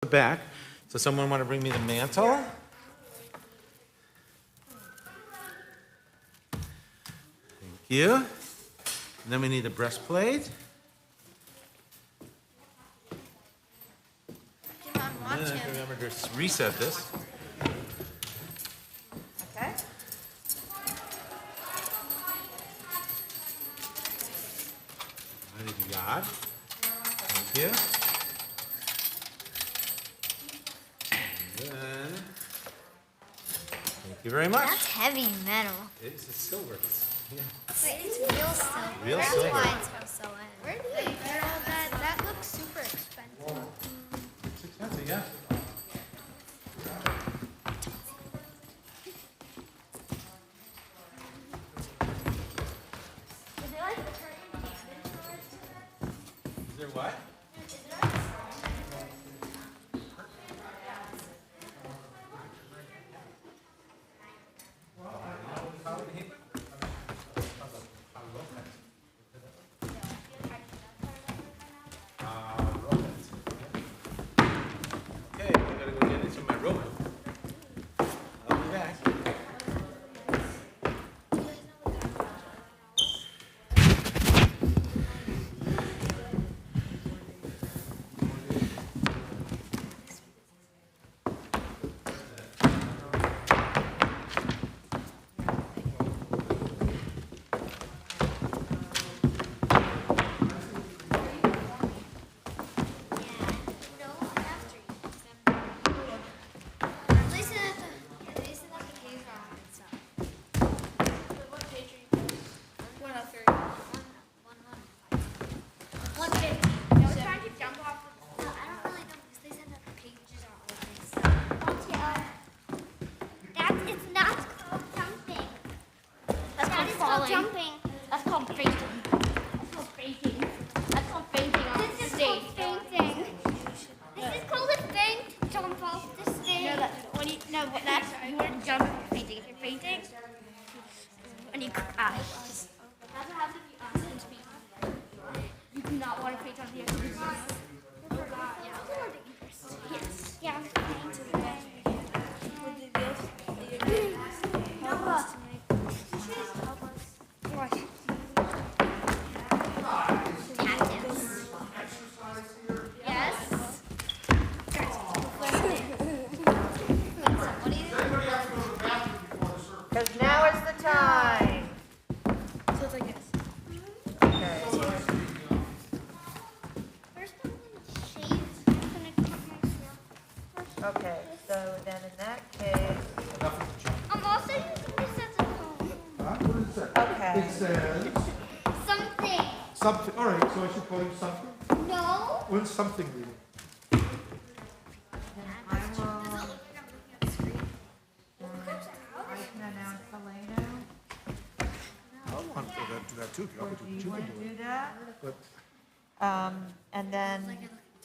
back. So someone want to bring me the mantle? Thank you. And then we need a breastplate. And then I have to remember to reset this. Okay. Mighty God. Thank you. And then, thank you very much. That's heavy metal. It's silver. Yeah. Wait, it's real silver. Real That's silver. why it's so heavy. Where do you get all that? That looks super expensive. It's expensive, yeah. Is it like the curtain canvas? Is there what? Okay, I gotta go get into my rope. I'll be back. Jumping. That's called fainting. That's called fainting. That's called fainting on the This is stage. called fainting. This is called a faint jump off the stage. No, when you that's you wouldn't jump if you're fainting. If you're fainting, and you crash. That's what happens if you speed. You do not want to faint on the exercise. Yes. Yeah. Because now is the time. So it's like this. Okay. First, I'm gonna shave. I'm gonna cut myself. Okay, so then in that case, I'm also using this as a comb. Huh? What does it say? okay. It says Something. something. All right, so I should call you something. No. What's something mean? I will announce Helena. I want to do that too. If you want me to, Do but you you want can to do do it. that? But And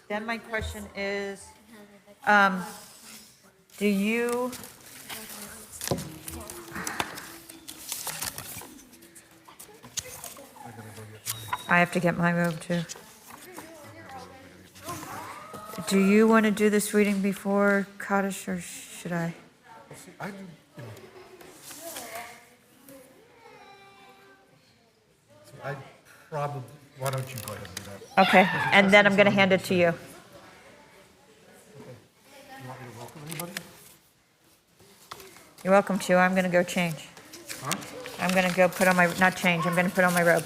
then my question is, do you, I have to get my robe too. Do you want to do this reading before Kaddish or should I? see, I do. You know. See, I probably. Why don't you go ahead and do that? Okay, and then I'm going to hand it to you. You want me to welcome anybody? You're welcome to. I'm going to go change. Huh? I'm going to go put on my, not change, I'm going to put on my robe.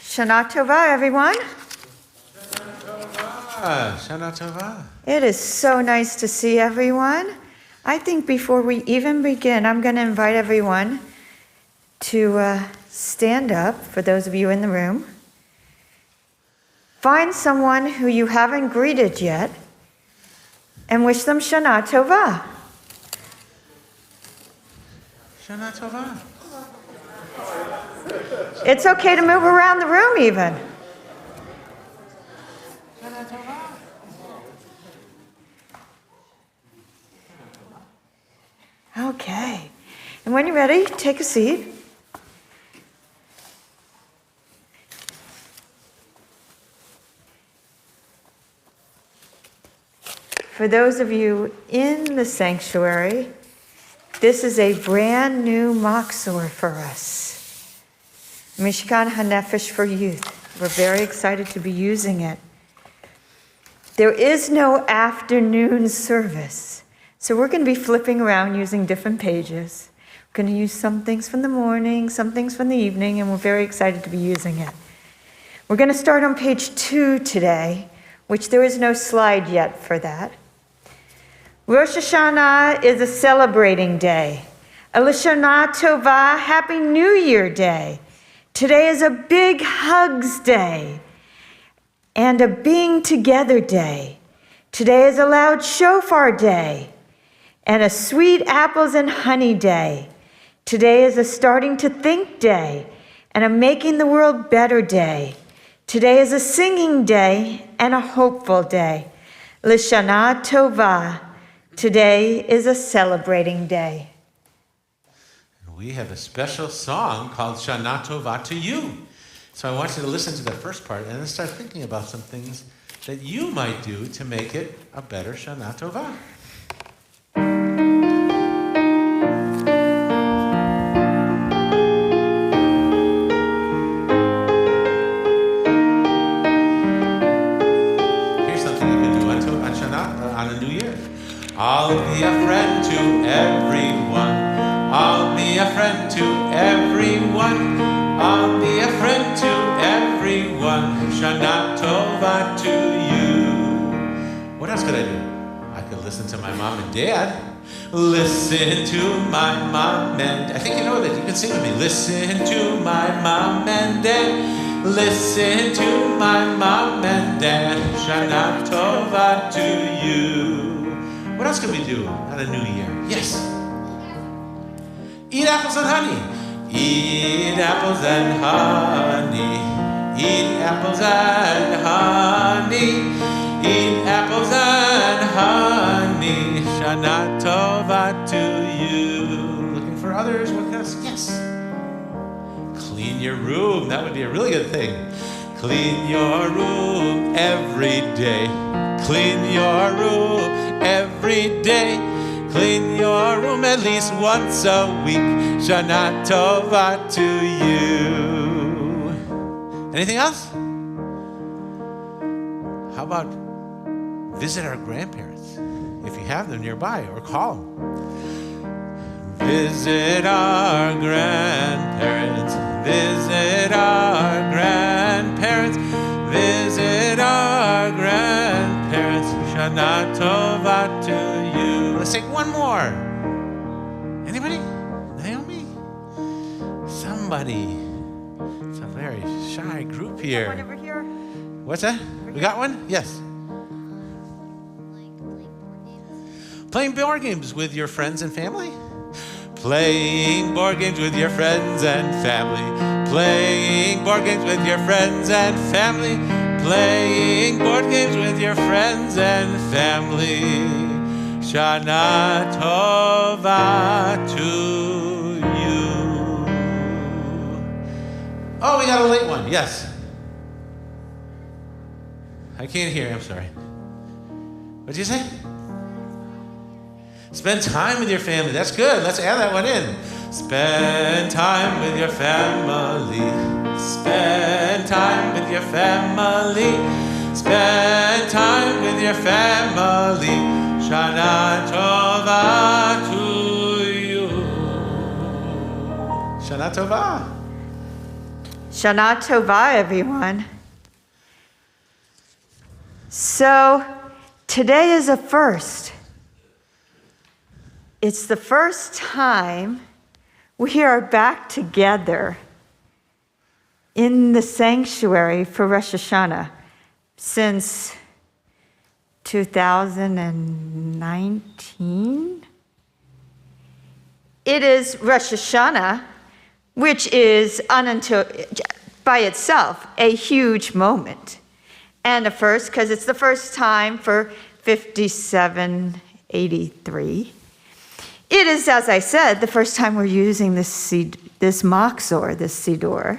Shana Tova, everyone. Shana Tova. It is so nice to see everyone. I think before we even begin, I'm going to invite everyone to stand up, for those of you in the room. Find someone who you haven't greeted yet and wish them Shana Tova. Shana Tova. It's okay to move around the room even. Shana Tova. Okay. And when you're ready, take a seat. For those of you in the sanctuary, this is a brand new Machzor for us. Mishkan HaNefesh for youth. We're very excited to be using it. There is no afternoon service, so we're going to be flipping around using different pages. We're going to use some things from the morning, some things from the evening, and we're very excited to be using it. We're going to start on page 2 today, which there is no slide yet for that. Rosh Hashanah is a celebrating day. A L'Shana Tova, Happy New Year Day. Today is a big hugs day and a being together day. Today is a loud shofar day and a sweet apples and honey day. Today is a starting to think day and a making the world better day. Today is a singing day and a hopeful day. L'Shana Tova. Today is a celebrating day. We have a special song called Shana Tova to you. So I want you to listen to the first part and then start thinking about some things that you might do to make it a better Shana Tova. Here's something you can do on Shana, on a new year. I'll be a friend to everyone. I'll be a friend to everyone. I'll be a friend to everyone. Shana Tova to you. What else could I do? I could listen to my mom and dad. Listen to my mom and I think you know that. You can sing with me. Listen to my mom and dad. Listen to my mom and dad. Shana Tova to you. What else can we do on a new year? Yes. Eat apples and honey. Eat apples and honey. Eat apples and honey. Eat apples and honey. Shana Tova to you. Looking for others? What else? Yes. Clean your room. That would be a really good thing. Clean your room every day. Clean your room every day. Clean your room at least once a week. Shana Tova to you. Anything else? How about visit our grandparents, if you have them nearby, or call them. Visit our grandparents. Visit our grandparents. Visit our grandparents. Shana Tova to you. Let's take one more. Anybody? Naomi? Somebody. It's a very shy group here. One over here. What's that? We got one? Yes. Playing board games with your friends and family? Playing board games with your friends and family. Playing board games with your friends and family. Playing board games with your friends and family. Shana Tova to you. Oh, we got a late one. Yes. I can't hear. I'm sorry. What did you say? Spend time with your family. That's good. Let's add that one in. Spend time with your family. Spend time with your family. Spend time with your family. Shana Tova to you. Shana Tova. Shana Tova, everyone. So today is a first. It's the first time we are back together in the sanctuary for Rosh Hashanah since 2019. It is Rosh Hashanah, which is by itself a huge moment and a first, because it's the first time for 5783. It is, as I said, the first time we're using this Machzor, this Siddur.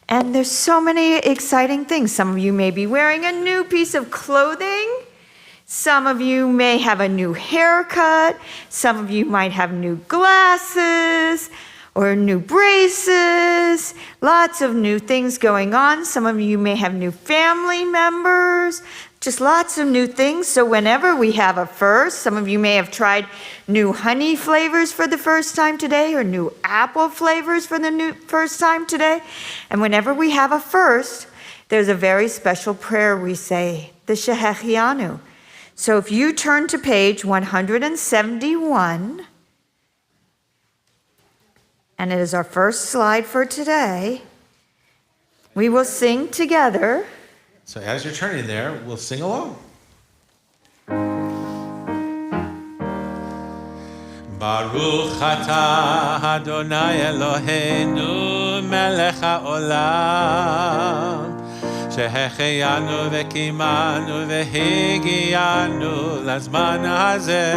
And there's so many exciting things. Some of you may be wearing a new piece of clothing. Some of you may have a new haircut. Some of you might have new glasses or new braces. Lots of new things going on. Some of you may have new family members. Just lots of new things. So whenever we have a first, some of you may have tried new honey flavors for the first time today or new apple flavors for the first time today. And whenever we have a first, there's a very special prayer we say, the Shehechianu. So if you turn to page 171, and it is our first slide for today, we will sing together. So as you're turning there, we'll sing along. Baruch atah Adonai Eloheinu melech haolam שהחיינו וקיימנו והגיענו לזמן הזה.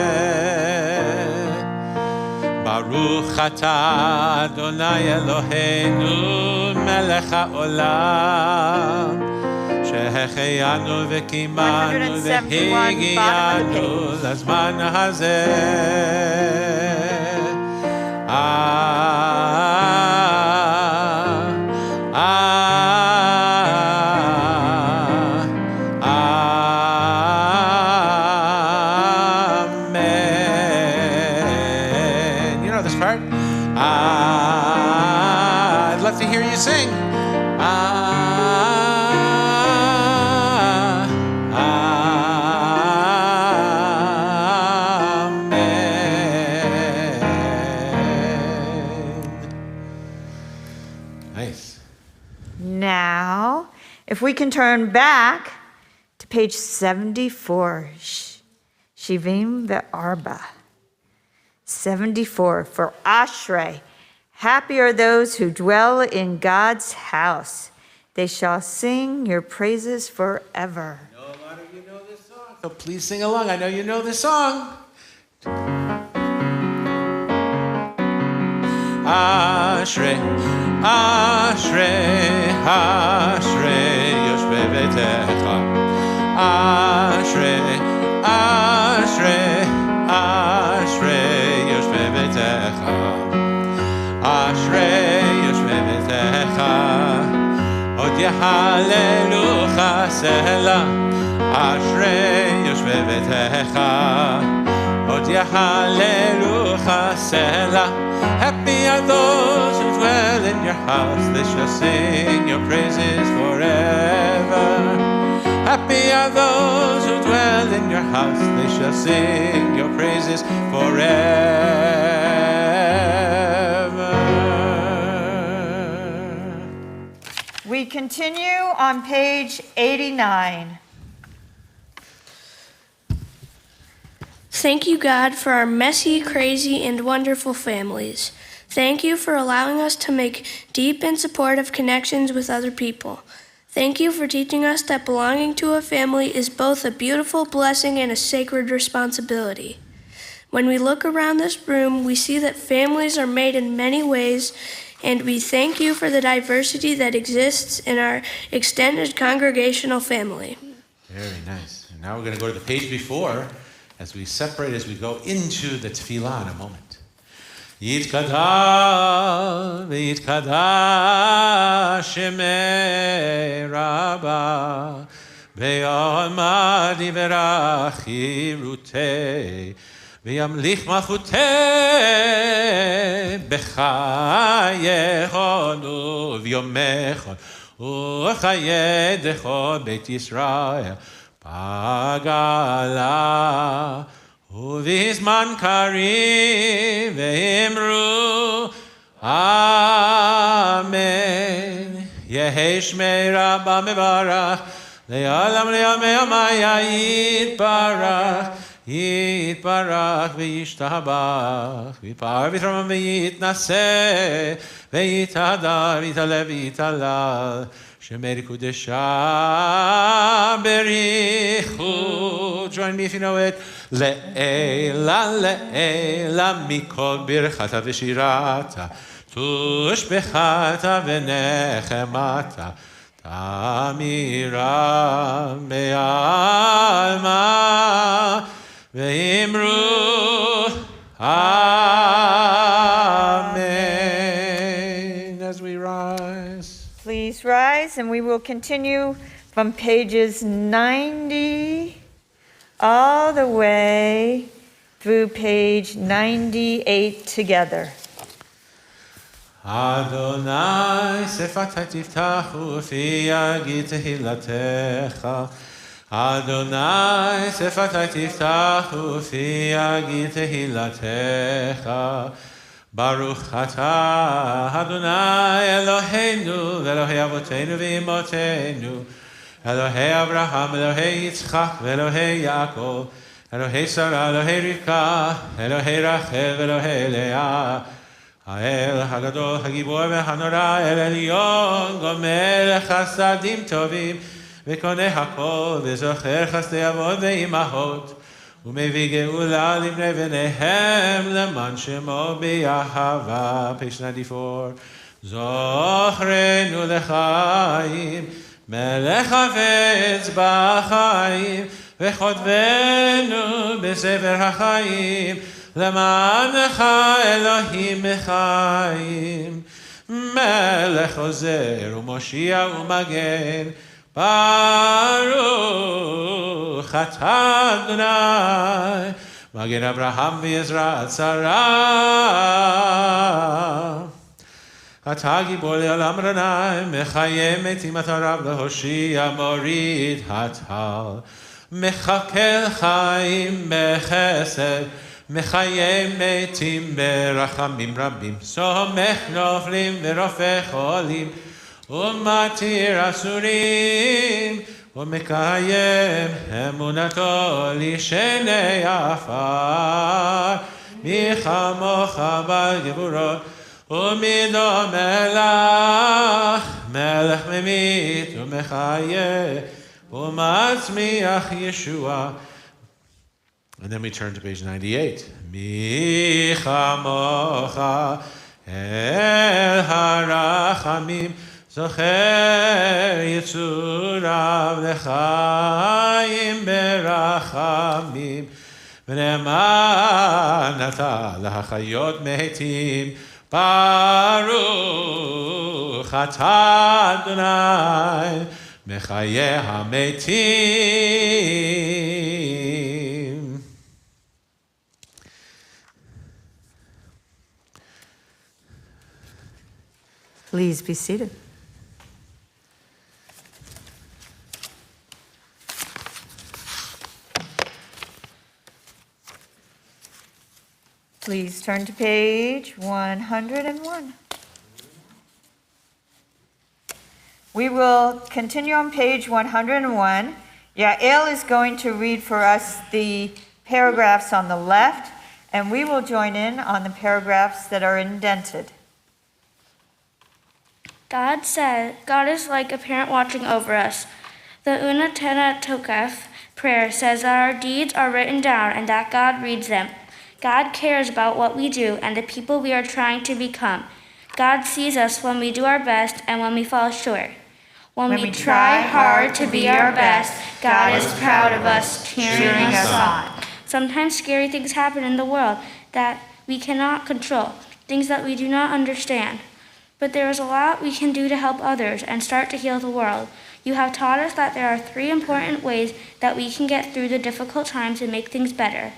ברוך אתה אדוני אלוהינו מלך העולם שהחיינו וקיימנו והגיענו לזמן הזה. I'd love to hear you sing. Nice. Now, if we can turn back to page 74, Shivim ve'arba. 74, for Ashrei, happy are those who dwell in God's house. They shall sing your praises forever. I know a lot of you know this song, so please sing along. I know you know this song. Ashrei, Ashrei, Ashrei, Yoshvei Betecha. Ashrei, Ashrei, Ashrei. Ashrei yoshvei betecha, od yehalelucha sela. Ashrei yoshvei betecha, od yehalelucha sela. Happy are those who dwell in your house; they shall sing your praises forever. Happy are those who dwell in your house; they shall sing your praises forever. We continue on page 89. Thank you, God, for our messy, crazy, and wonderful families. Thank you for allowing us to make deep and supportive connections with other people. Thank you for teaching us that belonging to a family is both a beautiful blessing and a sacred responsibility. When we look around this room, we see that families are made in many ways, and we thank you for the diversity that exists in our extended congregational family. Very nice. And now we're going to go to the page before as we separate, as we go into the tefillah in a moment. Yitkada v'yitkada shemei Rabbah Be'alma divrach yirutei וימליך מלכותה בחייכנו ויומך וחיי דכל בית ישראל פגלה ובזמן קריב ואמרו אמן. יהי שמי רבה מברך לעולם לימי יתברך יתברך וישתבח ויפאר ויתרומם ויתנשא ויתהדר ויתעלה ויתהלל שמי קודשה בריחו. Join me if you know it. לעילה לעילה מכל ברכתה ושירתה תושבחתה ונחמתה תמירה בעלמה ואמרו Amen. As we rise. Please rise, and we will continue from pages 90 all the way through page 98 together. Adonai sefata tiftachu fi yagid tehillatech. Adonai sefata tiftachu fi yagid tehillatech. Baruch atah Adonai Eloheinu ve'Elohei avoteinu ve'imotenu Elohei Abraham, Elohei Yitzchak, Elohei Yaakov, Elohei Sarah, Elohei Rivka, Elohei Rachel, Elohei Leah. האל הגדול, הגיבור והנורא, אל עליון, גומל חסדים טובים, וקונה הכל, וזוכר חסדי אבות ואימהות, ומביא גאולה לבני בניהם, למען שמו באהבה. Page 94. זוכרנו לחיים, מלך חפץ בחיים, וכותבנו בספר החיים, למענך אלוהים בחיים. מלך עוזר ומושיע ומגן, ברוך אתה אדוני, מגן אברהם ועזרת שרה. אתה גיבור לעולם רניים, מחיה מתים אתה רב להושיע, מוריד הטל, מחכה חיים בחסד, מחיה מתים ברחמים רבים, סומך נופלים ורופא חולים, ומתיר אסורים, ומקיים אמונתו לשני עפר. מי כמוך בגבורות, ומי דומה לך, מלך ממית ומחיה, ומצמיח ישועה. And then we turn to page 98. Mi chamocha el harachamim zocher yitzurav lechaim berachamim v'ne'eman ata lahachayot mehetim baruch atah Adonai mechayeh hametim. Please be seated. Please turn to page 101. We will continue on page 101. Yael is going to read for us the paragraphs on the left, and we will join in on the paragraphs that are indented. God is like a parent watching over us. The Untitled Chapter prayer says that our deeds are written down and that God reads them. God cares about what we do and the people we are trying to become. God sees us when we do our best and when we fall short. When we try hard to be our best, God is proud of us, cheering us on. Sometimes scary things happen in the world that we cannot control, things that we do not understand. But there is a lot we can do to help others and start to heal the world. You have taught us that there are 3 important ways that we can get through the difficult times and make things better.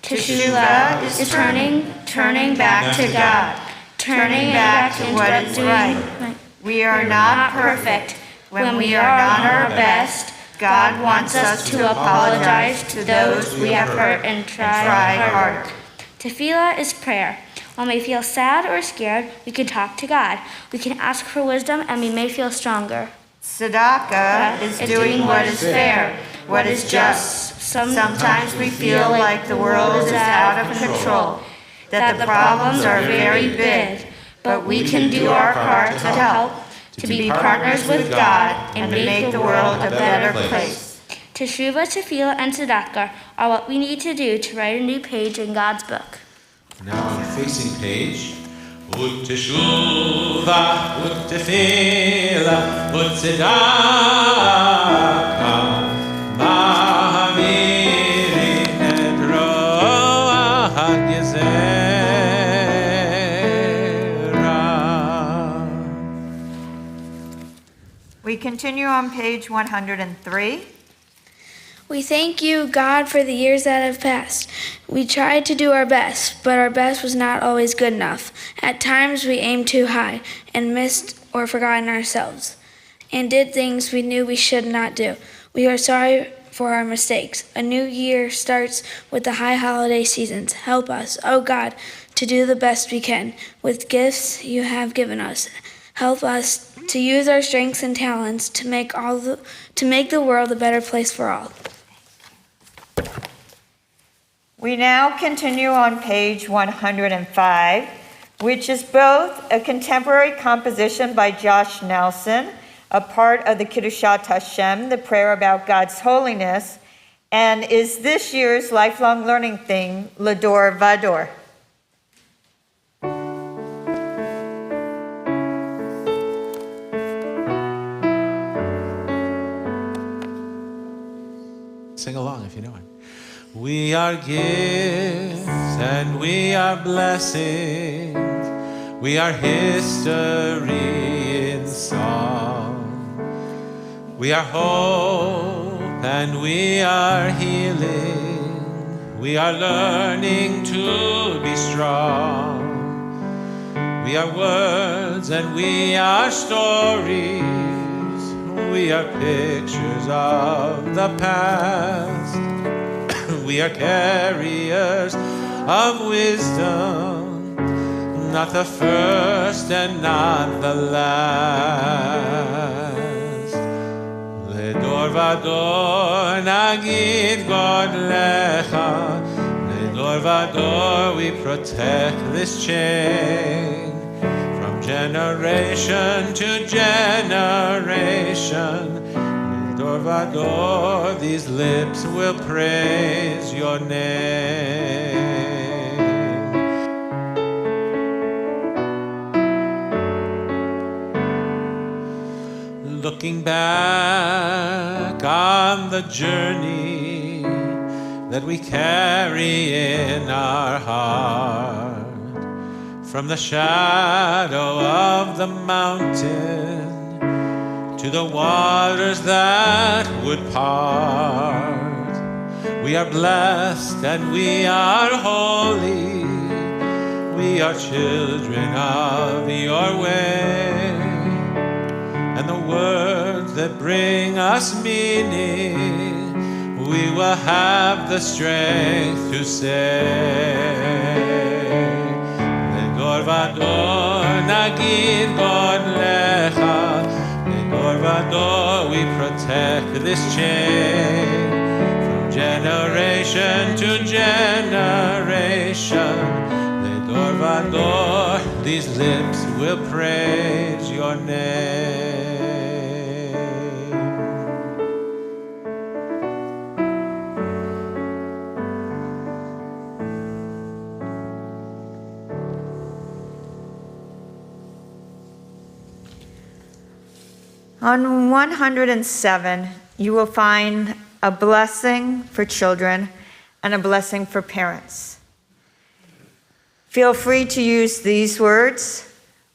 Teshuvah is turning back to God, turning back to what is right. We are not perfect. When we are not our best, God wants us to apologize to those we have hurt and try harder. Tefillah is prayer. When we feel sad or scared, we can talk to God. We can ask for wisdom, and we may feel stronger. Tzedakah is doing what is fair, what is just. Sometimes we feel like the world is out of control, that the problems are very big, but we can do our part to help, to be partners with God, and make the world a better place. Teshuvah, Tefillah, and Tzedakah are what we need to do to write a new page in God's book. Now on the facing page, Ut teshuvah, ut tefillah, ut tzedakah, ma'amirin et roach gezerah. We continue on page 103. We thank you, God, for the years that have passed. We tried to do our best, but our best was not always good enough. At times we aimed too high and missed or forgotten ourselves, and did things we knew we should not do. We are sorry for our mistakes. A new year starts with the high holiday seasons. Help us, oh God, to do the best we can with gifts you have given us. Help us to use our strengths and talents to make the world a better place for all. We now continue on page 105, which is both a contemporary composition by Josh Nelson, a part of the Kiddushat Hashem, the prayer about God's holiness, and is this year's lifelong learning thing, Lador Vador. Sing along if you know it. We are gifts and we are blessings. We are history in song. We are hope and we are healing. We are learning to be strong. We are words and we are stories. We are pictures of the past. We are carriers of wisdom, not the first and not the last. Ledor vador nagid God lecha. Ledor vador we protect this chain. From generation to generation. Ledor vador, these lips will praise your name. Looking back on the journey that we carry in our heart, from the shadow of the mountain to the waters that would part. We are blessed and we are holy. We are children of your way. And the words that bring us meaning, we will have the strength to say. Ledor vador nagid God lecha. Ledor vador, we protect this chain. From generation to generation. Ledor vador, these lips will praise your name. On 107, you will find a blessing for children and a blessing for parents. Feel free to use these words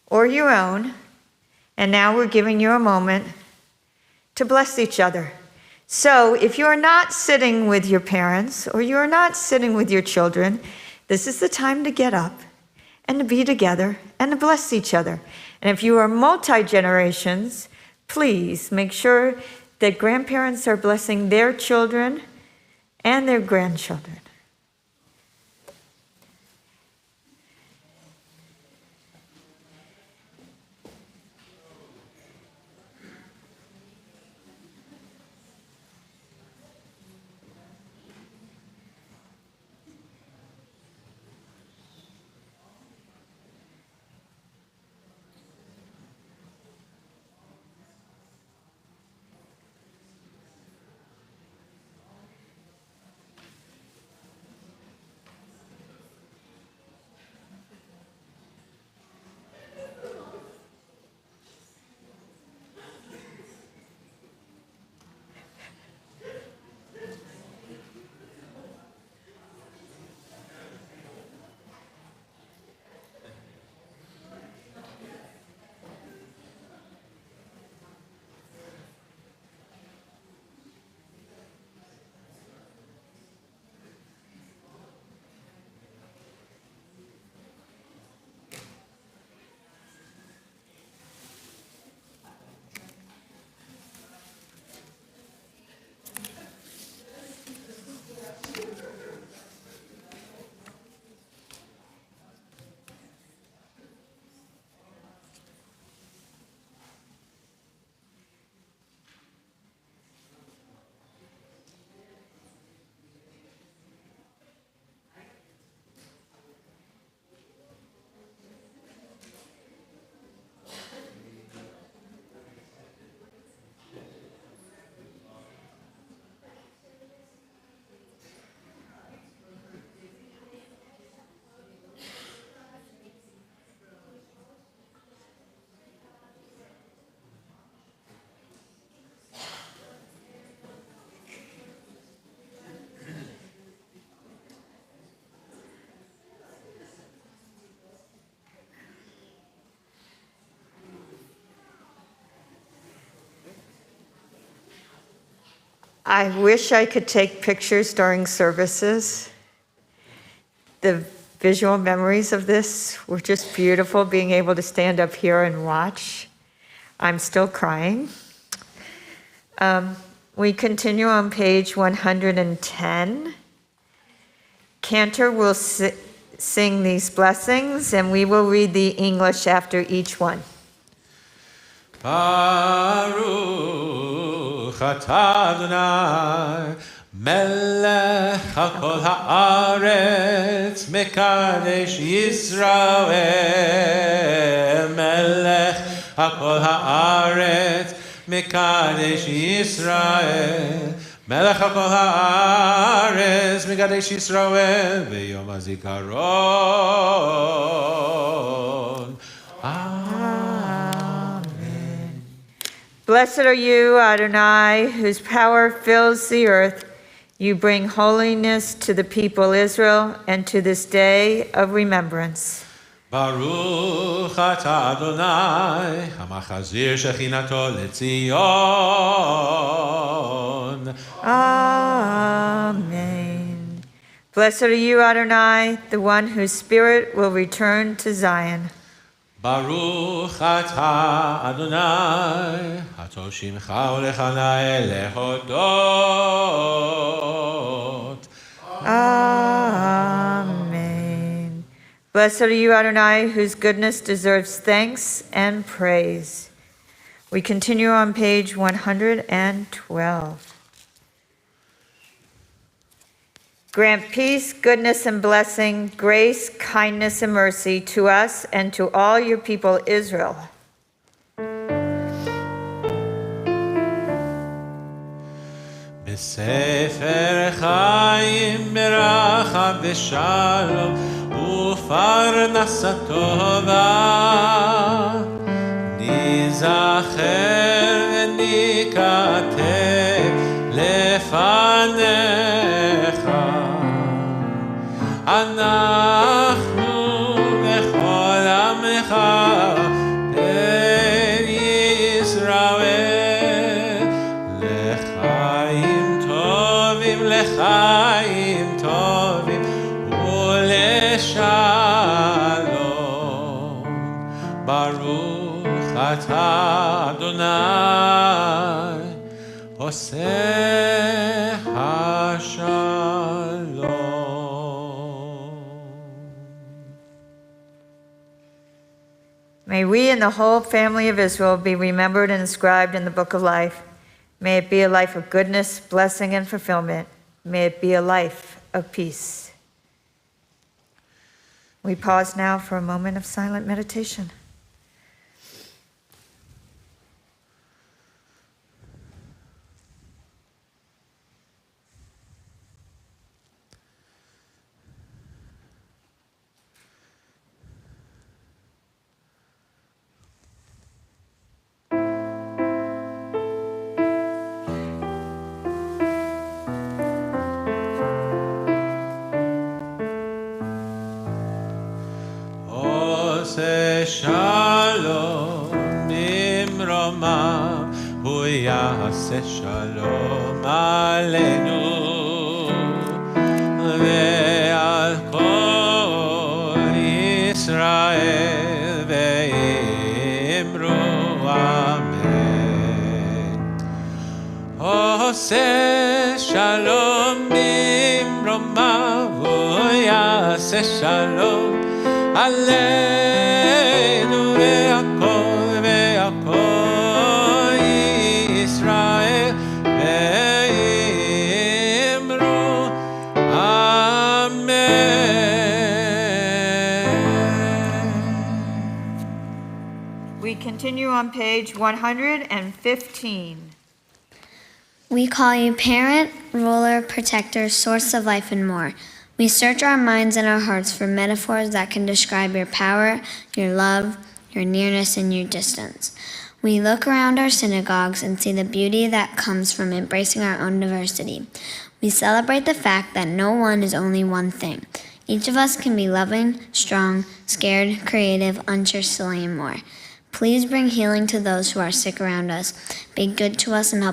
or your own. And now we're giving you a moment to bless each other. So if you're not sitting with your parents or you're not sitting with your children, this is the time to get up and to be together and to bless each other. And if you are multi-generations, please make sure that grandparents are blessing their children and their grandchildren. I wish I could take pictures during services. The visual memories of this were just beautiful, being able to stand up here and watch. I'm still crying. We continue on page 110. Cantor will sing these blessings, and we will read the English after each one. Baruch atah Adonai, melech hakol haaretz, mekadesh Yisrael. Melech hakol haaretz, mekadesh Yisrael. Melech hakol haaretz, mekadesh Yisrael. B'yom hazikaron. Blessed are you, Adonai, whose power fills the earth. You bring holiness to the people Israel and to this day of remembrance. Baruch atah Adonai, hamachazir shechinato leTzion. Amen. Blessed are you, Adonai, the one whose spirit will return to Zion. Baruch atah Adonai, hato shimcha ulechanai lehodot. Amen. Blessed are you, Adonai, whose goodness deserves thanks and praise. We continue on page 112. Grant peace, goodness, and blessing, grace, kindness, and mercy to us and to all your people Israel. B'sefer chaim beracha v'shalom u'farnasa tova nizacher v'nikatev lefanecha אנחנו בכל עמך בן ישראל לחיים לחיים טובים ולשלום. ברוך אתה אדוני עושה השלום. May we and the whole family of Israel be remembered and inscribed in the book of life. May it be a life of goodness, blessing, and fulfillment. May it be a life of peace. We pause now for a moment of silent meditation. שלום במרומיו, הוא יעשה שלום עלינו ועל כל ישראל ואמרו אמן. עושה שלום במרומיו, הוא יעשה שלום עלינו והכל והכל ישראל ואמרו amen. We continue on page 115. We call you parent, ruler, protector, source of life, and more. We search our minds and our hearts for metaphors that can describe your power, your love, your nearness, and your distance. We look around our synagogues and see the beauty that comes from embracing our own diversity. We celebrate the fact that no one is only one thing. Each of us can be loving, strong, scared, creative, unsure, silly, and more. Please bring healing to those who are sick around us. Be good to us and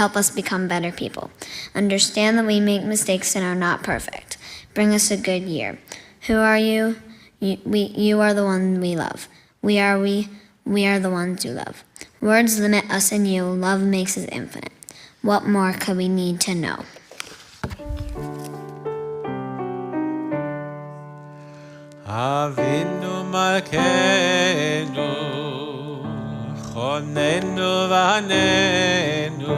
help us become better people. Understand that we make mistakes and are not perfect. Bring us a good year. Who are you? You are the one we love. We are the ones you love. Words limit us and you. Love makes us infinite. What more could we need to know? Avinu malkeinu, chonenu v'anenu.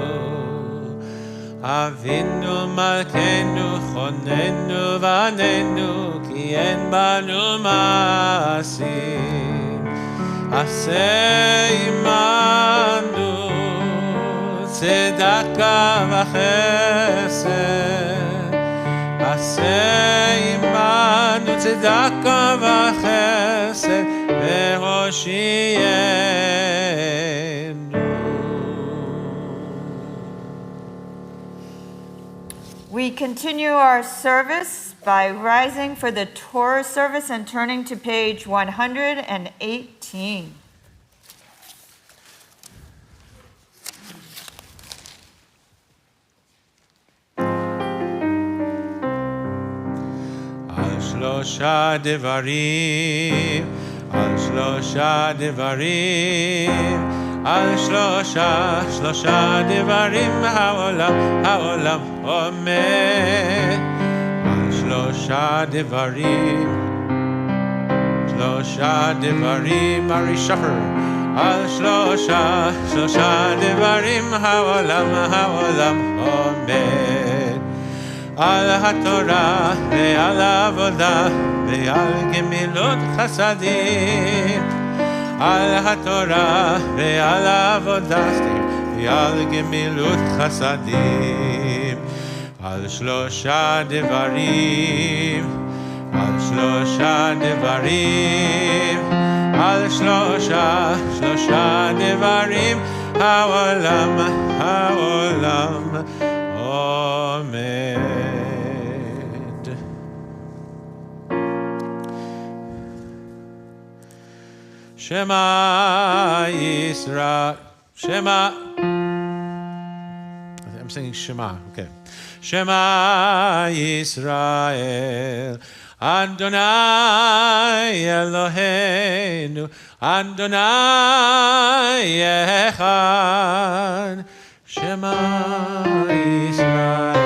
Avinu malkeinu, chonenu v'anenu, ki en banu masim. Aseh imanu tzedaka v'chesed. Aseh imanu tzedaka v'chesed v'hoshiyenu. We continue our service by rising for the Torah service and turning to page 118. שלושה דברים, על שלושה דברים, על שלושה דברים העולם עומד. על שלושה דברים, Mary Shuffer. על שלושה דברים העולם עומד. על התורה ועל העבודה ועל גמילות חסדים. על התורה ועל העבודה ועל גמילות חסדים. על שלושה דברים, על שלושה דברים, על שלושה דברים העולם עומד. Shema Yisrael, Shema. I'm singing Shema. Okay. Shema Yisrael, Adonai Eloheinu, Adonai Echad. Shema Yisrael,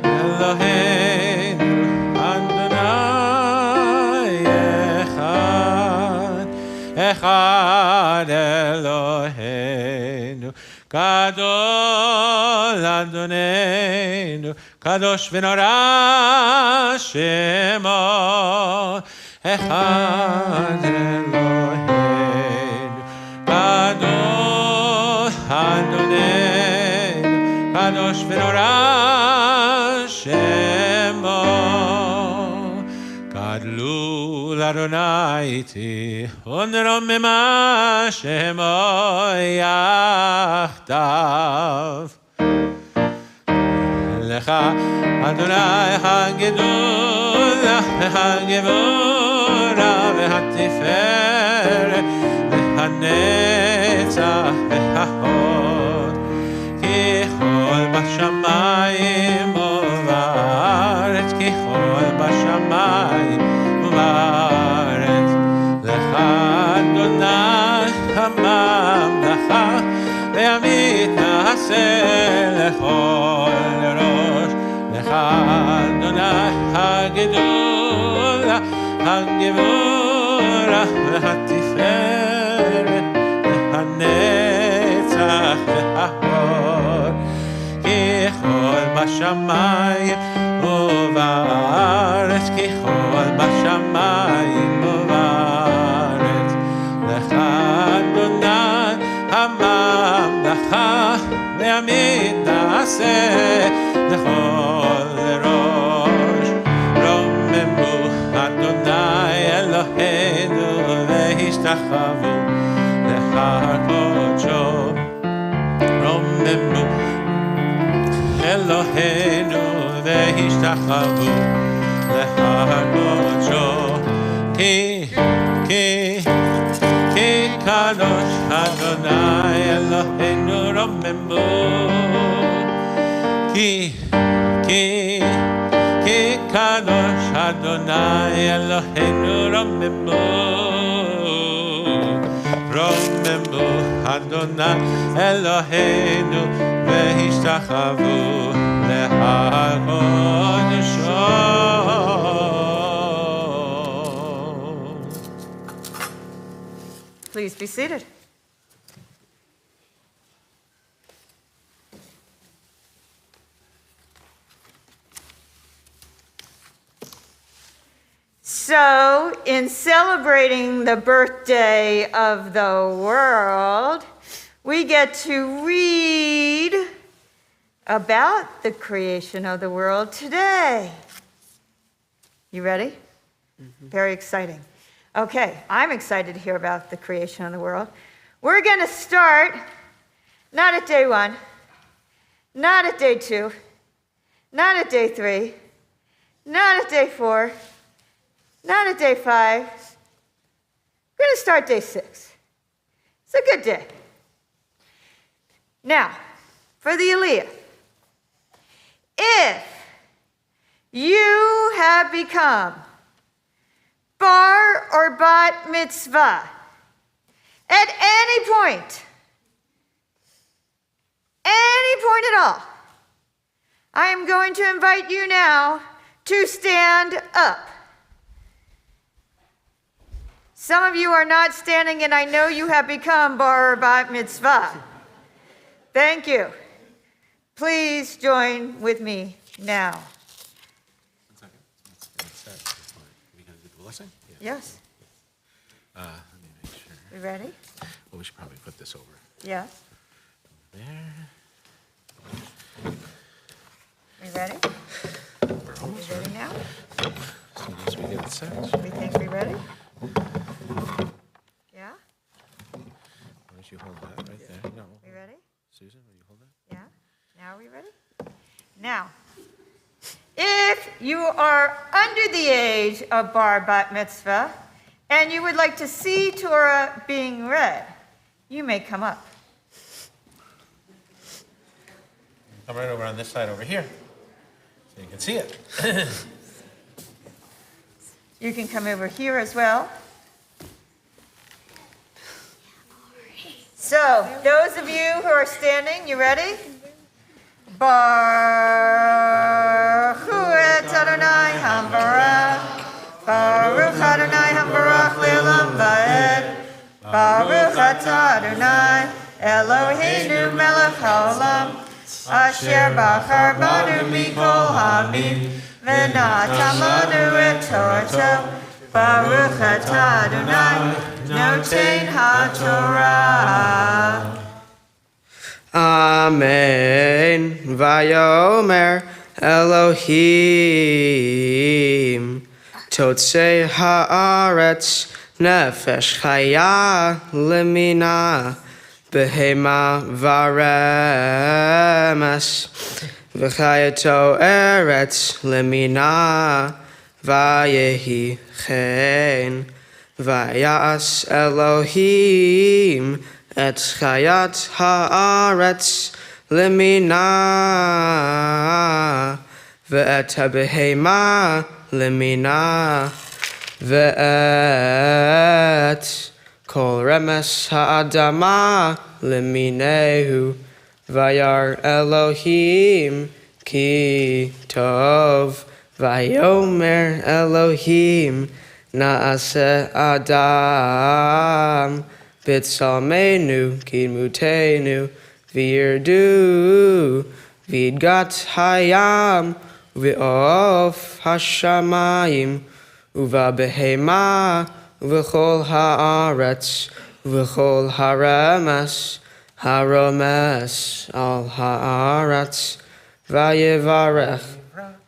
Eloheinu, Adonai Echad. Echad Eloheinu, Gadol Adonenu, Kadosh v'nora Shemo. Echad Eloheinu, Gadol Adonenu, Kadosh v'nora Shemo. Gadlu Adonai iti, unromema Shemo yachdav. Lecha Adonai hagedula, hagevura, v'hatiferet, v'hanetzach, v'hahod. Ki chol b'shamayim u'va'aretz, ki chol b'shamayim u'va'aretz. Lecha Adonai hamamlecha, ve'amit na'aseh lechol rosh. Lecha Adonai hagedula, hagevura, v'hatiferet, v'hanetzach, v'hahod. Ki chol b'shamayim u'va'aretz, ki chol b'shamayim u'va'aretz. Lecha Adonai hamamlecha, ve'amit na'aseh lechol rosh. Romemu Adonai Eloheinu, ve'ishtachavu lechakodsho. Romemu Eloheinu, ve'ishtachavu lechakodsho. Ki kadosh Adonai Eloheinu, romemu. Ki kadosh Adonai Eloheinu, romemu. Romemu Adonai Eloheinu, ve'ishtachavu lechakodsho. Please be seated. So, in celebrating the birthday of the world, we get to read about the creation of the world today. You ready? Very exciting. Okay, I'm excited to hear about the creation of the world. We're going to start not at day 1, not at day 2, not at day 3, not at day 4, not at day 5. We're going to start day 6. It's a good day. Now, for the Aliyah. If you have become bar or bat mitzvah at any point at all, I am going to invite you now to stand up. Some of you are not standing, and I know you have become bar or bat mitzvah. Thank you. Please join with me now. 1 second. Let's start. Are we going to do the blessing? Yes. Let me make sure. We ready? Well, we should probably put this over Yes. there. We ready? We're We almost ready now? as soon as we get it set. We think we ready? Yeah? Why don't you hold that right there? No. We ready? Susan, will you hold that? Yeah? Now are we ready? Now, if you are under the age of bar bat mitzvah and you would like to see Torah being read, you may come up. come right over on this side over here so you can see it. You can come over here as well. So, those of you who are standing, you ready? Baruch Hu et Adonai Hambarach. Baruch Adonai Hambarach le'olam va'ed. Baruch atah Adonai Eloheinu melech haolam. Asher bachar banu mikol ha'amim. V'natan lanu et Torato. Baruch atah Adonai noten ha'Torah. Amen. Vayomer Elohim Totzei haaretz nefesh chaya lemina behema varemes v'chayato eretz lemina vayehi chen vayas Elohim et chayat haaretz lemina ve'et habehema lemina ve'et kol remes ha'adama leminehu vayar Elohim ki tov vayomer Elohim na'aseh adam B'tzalmenu, Kidmutenu, V'yirdu, V'idgat hayam, V'of hashamayim, Uva'behema, V'chol haaretz, V'chol haramas, Haromes al haaretz, V'yivarech,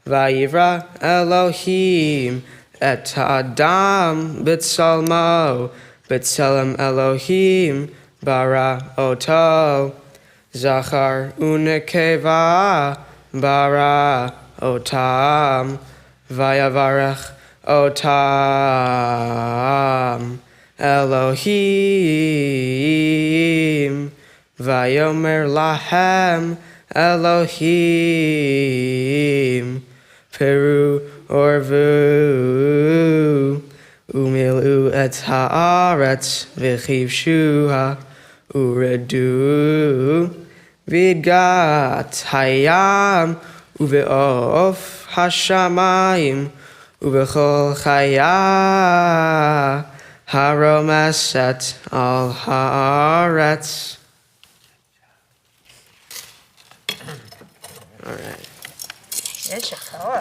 V'yivra Elohim, et Adam b'tzalmo, B'Tselem Elohim bara oto Zachar unekeva bara otam Vayavarech otam Elohim Vayomer lahem Elohim Peru orvu Umilu et haaretz v'chivshuha uredu v'idgat hayam uve'of hashamayim uve'chol chaya haromaset al haaretz. All right. Yeshua.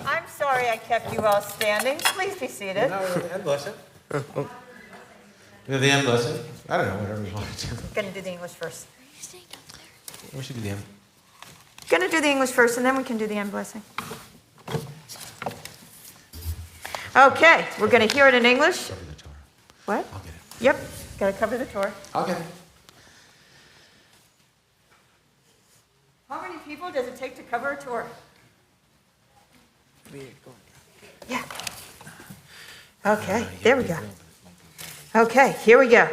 I'm sorry I kept you all standing. Please be seated. No, the end blessing. The end blessing. I don't know, whatever you want to do. I'm going to do the English first. We should do the end. Going to do the English first, and then we can do the end blessing. Okay, we're going to hear it in English. Cover the Torah. What? I'll get it. Yep, got to cover the Torah. I'll get it. How many people does it take to cover a Torah? Yeah. Okay, there we go. Okay, here we go.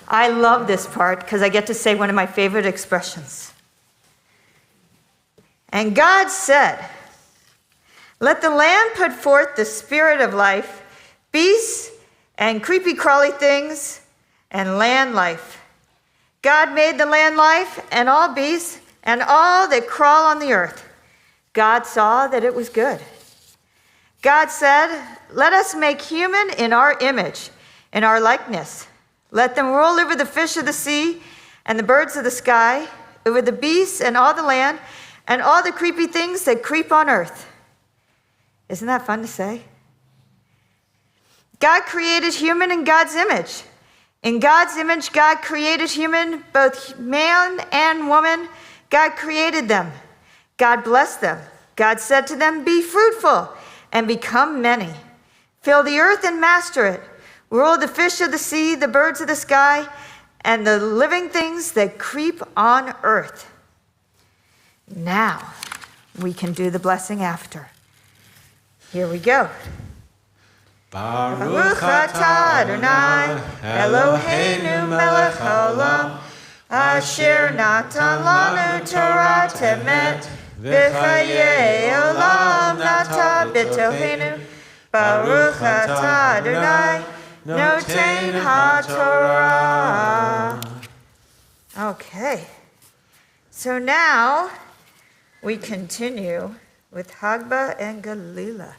I love this part because I get to say one of my favorite expressions. And God said, "Let the land put forth the spirit of life, beasts and creepy crawly things, and land life. God made the land life and all beasts and all that crawl on the earth. God saw that it was good. God said, let us make human in our image, in our likeness. Let them rule over the fish of the sea and the birds of the sky, over the beasts and all the land, and all the creepy things that creep on earth." Isn't that fun to say? God created human in God's image. In God's image, God created human, both man and woman. God created them. God blessed them. God said to them, "Be fruitful and become many. Fill the earth and master it. Rule the fish of the sea, the birds of the sky, and the living things that creep on earth." Now, we can do the blessing after. Here we go. Baruch atah Adonai Eloheinu melech haolam asher natan lanu Torah temet, v'chayei olam nata b'tohenu, Baruch atah Adonai, noten haTorah. Okay, so now we continue with Hagba and Galila.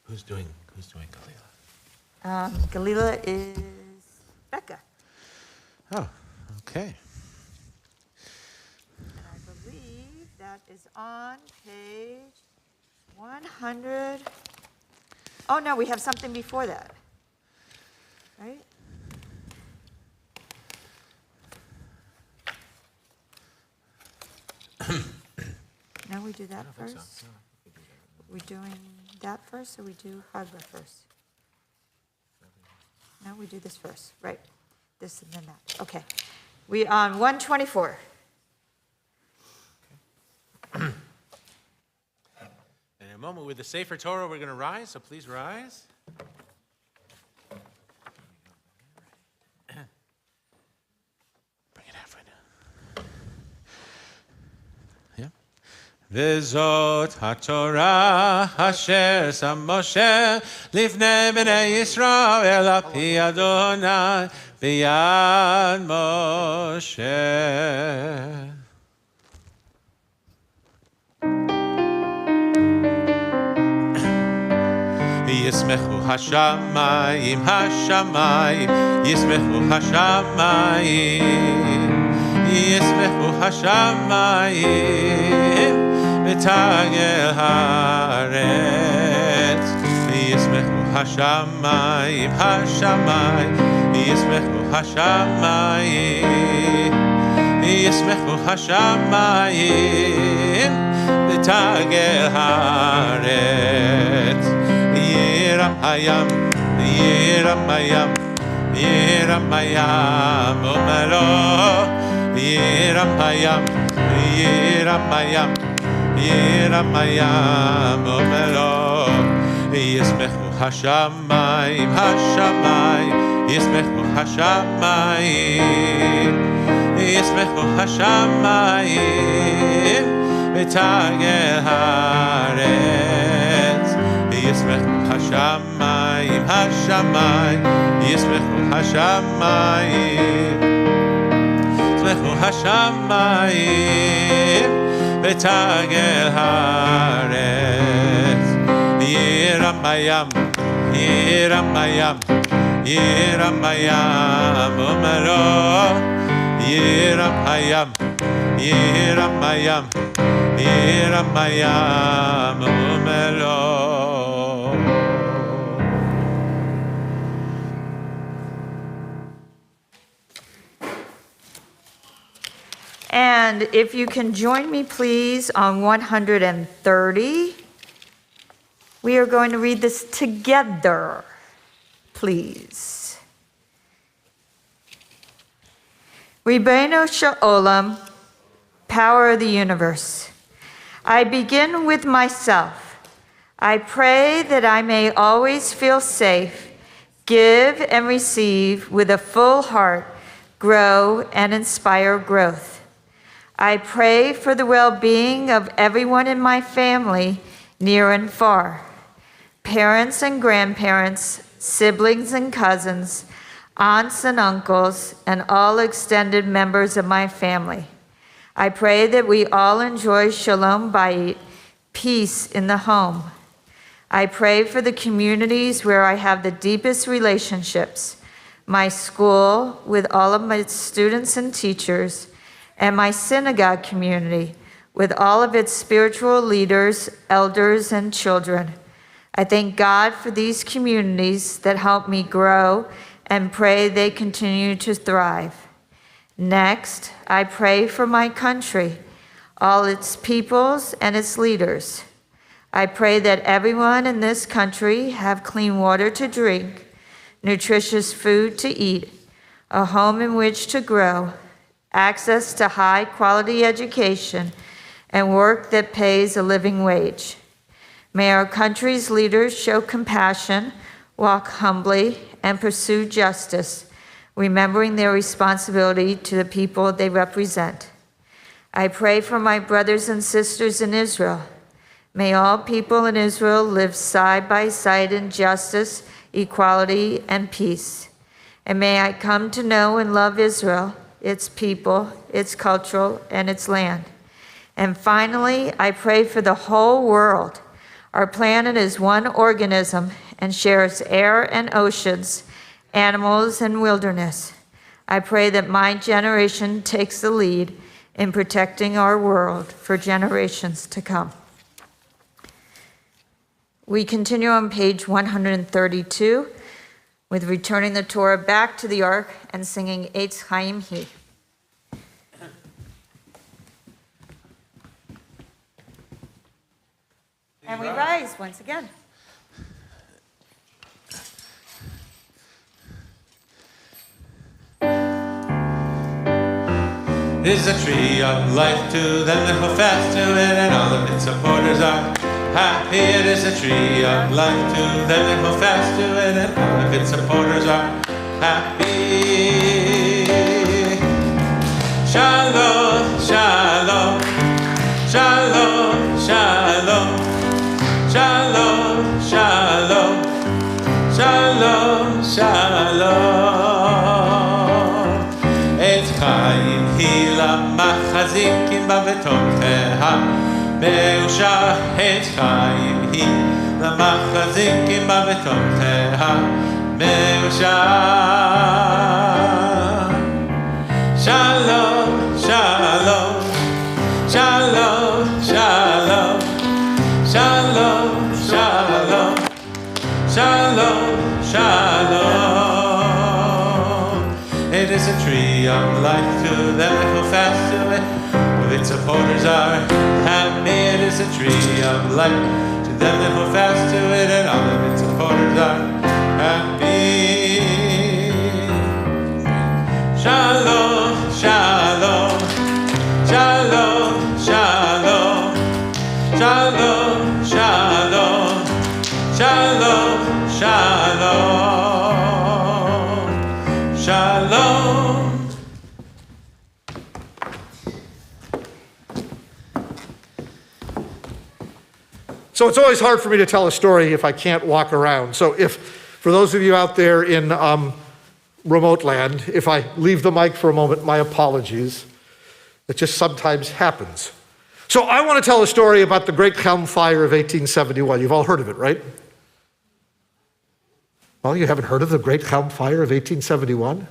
Who's doing Galila? Galila is Becca. Oh, okay. And I believe that is on page 100. Oh, no, we have something before that. Right? Now we do that first? We doing that first, or we do Hagba first? No, we do this first, right? This and then that. Okay. We on 124. In a moment with the Sefer Torah, we're going to rise, so please rise. Bring it halfway now. Yeah. V'zot haTorah asher sam Moshe lifnei bnei Yisrael api Adonai b'yad Moshe. ישמחו השמיים, השמיים, ישמחו השמיים, ישמחו השמיים, ותגל הארץ. ישמחו השמיים, השמיים, ישמחו השמיים, ישמחו השמיים, ותגל הארץ. Yiram hayam, yiram hayam, yiram hayam, umelo. Yiram hayam, yiram hayam, yiram hayam, umelo. Yismechu hashamayim, hashamayim, yismechu hashamayim, yismechu hashamayim, v'tagel haaretz. ישמחו השמיים, השמיים, ישמחו השמיים, ישמחו השמיים, ותגל הארץ. ירם הים, ירם הים, ירם הים, אומרו, ירם הים, ירם הים, ירם הים, אומרו. And if you can join me, please, on 130. We are going to read this together, please. Ribbeinu Sha'olam, power of the universe. I begin with myself. I pray that I may always feel safe, give and receive with a full heart, grow and inspire growth. I pray for the well-being of everyone in my family, near and far, parents and grandparents, siblings and cousins, aunts and uncles, and all extended members of my family. I pray that we all enjoy Shalom Bayit, peace in the home. I pray for the communities where I have the deepest relationships, my school with all of my students and teachers, and my synagogue community with all of its spiritual leaders, elders, and children. I thank God for these communities that help me grow and pray they continue to thrive. Next, I pray for my country, all its peoples and its leaders. I pray that everyone in this country have clean water to drink, nutritious food to eat, a home in which to grow, access to high-quality education, and work that pays a living wage. May our country's leaders show compassion, walk humbly, and pursue justice, remembering their responsibility to the people they represent. I pray for my brothers and sisters in Israel. May all people in Israel live side by side in justice, equality, and peace. And may I come to know and love Israel, its people, its culture, and its land. And finally, I pray for the whole world. Our planet is one organism and shares air and oceans, animals and wilderness. I pray that my generation takes the lead in protecting our world for generations to come. We continue on page 132 with returning the Torah back to the ark and singing Eitz Chaim Hi. And we rise once again. Is a tree of life to them that hold fast to it, and all of its supporters are happy. It is a tree of life to them that hold fast to it, and all of its supporters are happy. Shalom, shalom, shalom, shalom, shalom, shalom, shalom, shalom. Eitz Chaim hi למחזיקים בה בתוכיה מאושר. Eitz Chaim hi למחזיקים בה בתוכיה מאושר. Shalom, shalom, shalom, shalom, shalom, shalom, shalom, shalom. It is a tree of life to them that hold fast to it, with its supporters are happy. It is a tree of life to them that hold fast to it, and all of its supporters are happy. Shalom, shalom, shalom, shalom, shalom, shalom, shalom, shalom, shalom. So it's always hard for me to tell a story if I can't walk around. So for those of you out there in remote land, if I leave the mic for a moment, my apologies. It just sometimes happens. So I want to tell a story about the Great Chelm Fire of 1871. You've all heard of it, right? Well, you haven't heard of the Great Chelm Fire of 1871?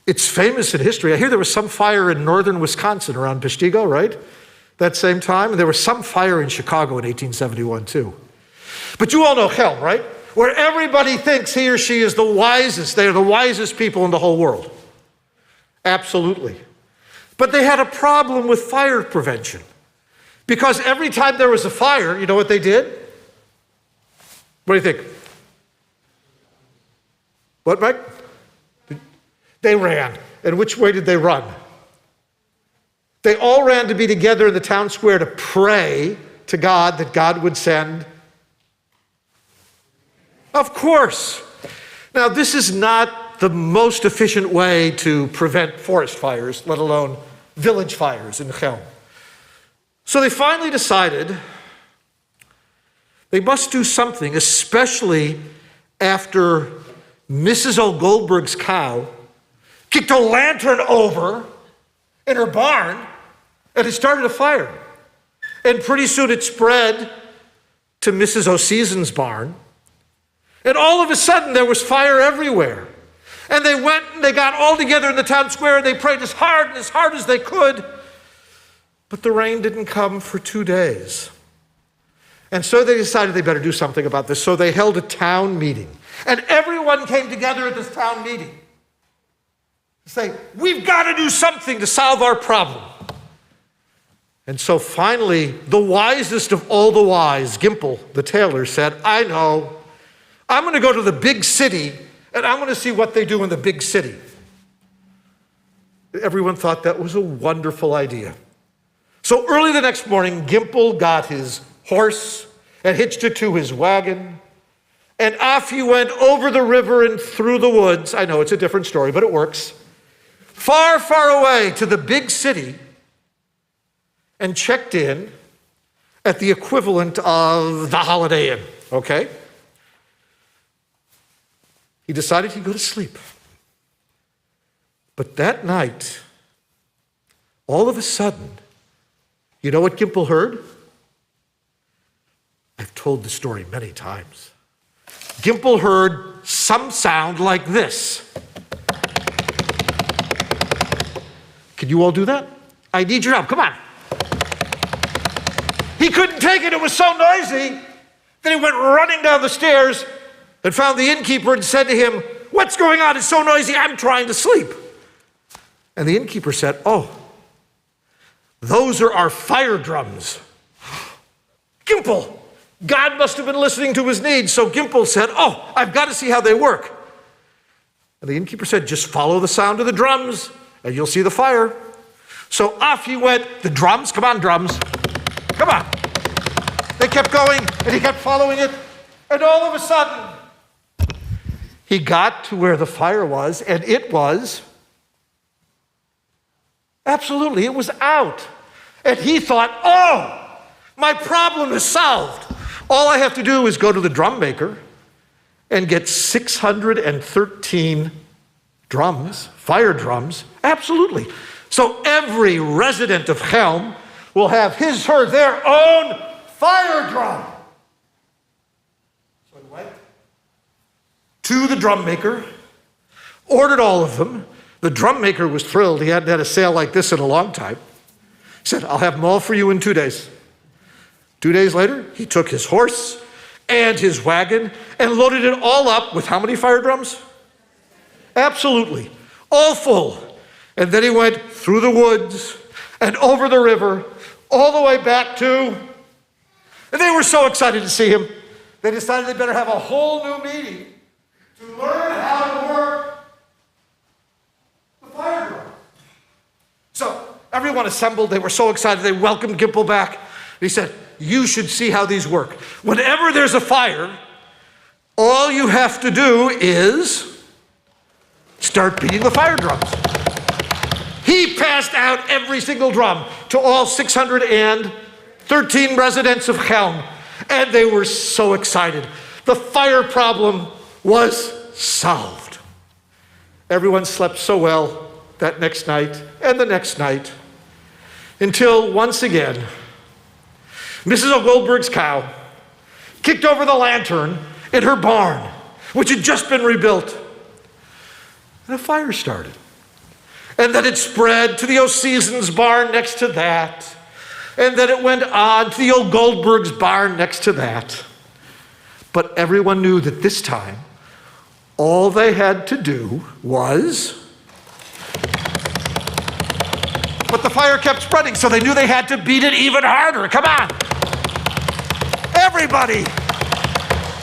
It's famous in history. I hear there was some fire in northern Wisconsin around Peshtigo, right? That same time. And there was some fire in Chicago in 1871 too. But you all know Chelm, right? Where everybody thinks he or she is the wisest. They are the wisest people in the whole world. Absolutely. But they had a problem with fire prevention. Because every time there was a fire, you know what they did? What do you think? What, Mike? They ran. And which way did they run? They all ran to be together in the town square to pray to God that God would send. Of course. Now, this is not the most efficient way to prevent forest fires, let alone village fires in Chelm. So they finally decided they must do something, especially after Mrs. O'Goldberg's cow kicked a lantern over in her barn and it started a fire. And pretty soon it spread to Mrs. O'Season's barn. And all of a sudden there was fire everywhere. And they went and they got all together in the town square and they prayed as hard as they could. But the rain didn't come for 2 days. And so they decided they better do something about this. So they held a town meeting. And everyone came together at this town meeting to say, we've got to do something to solve our problem. And so finally, the wisest of all the wise, Gimple, the tailor, said, I know. I'm going to go to the big city and I'm going to see what they do in the big city. Everyone thought that was a wonderful idea. So early the next morning, Gimple got his horse and hitched it to his wagon. And off he went over the river and through the woods. I know it's a different story, but it works. Far, far away to the big city, and checked in at the equivalent of the Holiday Inn, okay? He decided he'd go to sleep. But that night, all of a sudden, you know what Gimple heard? I've told the story many times. Gimple heard some sound like this. Can you all do that? I need your help, come on. He couldn't take it, it was so noisy. Then he went running down the stairs and found the innkeeper and said to him, "What's going on? It's so noisy, I'm trying to sleep." And the innkeeper said, "Oh, those are our fire drums." Gimple, God must have been listening to his needs, so Gimple said, "Oh, I've got to see how they work." And the innkeeper said, "Just follow the sound of the drums and you'll see the fire." So off he went, the drums, come on drums, come on. They kept going and he kept following it, and all of a sudden, he got to where the fire was, and it was, absolutely, it was out. And he thought, "Oh, my problem is solved. All I have to do is go to the drum maker and get 613 drums, fire drums." Absolutely. So every resident of Chelm will have his or their own fire drum. So he went to the drum maker, ordered all of them. The drum maker was thrilled. He hadn't had a sale like this in a long time. He said, "I'll have them all for you in 2 days." 2 days later, he took his horse and his wagon and loaded it all up with how many fire drums? Absolutely, all full. And then he went through the woods and over the river, all the way back to, and they were so excited to see him, they decided they better have a whole new meeting to learn how to work the fire drum. So everyone assembled, they were so excited, they welcomed Gimple back. He said, "You should see how these work. Whenever there's a fire, all you have to do is start beating the fire drums." He passed out every single drum to all 613 residents of Chelm, and they were so excited. The fire problem was solved. Everyone slept so well that next night and the next night, until once again, Mrs. O'Goldberg's cow kicked over the lantern in her barn, which had just been rebuilt, and a fire started. And then it spread to the O'Season's barn next to that, and then it went on to the O'Goldberg's barn next to that. But everyone knew that this time, all they had to do was, but the fire kept spreading, so they knew they had to beat it even harder. Come on. Everybody.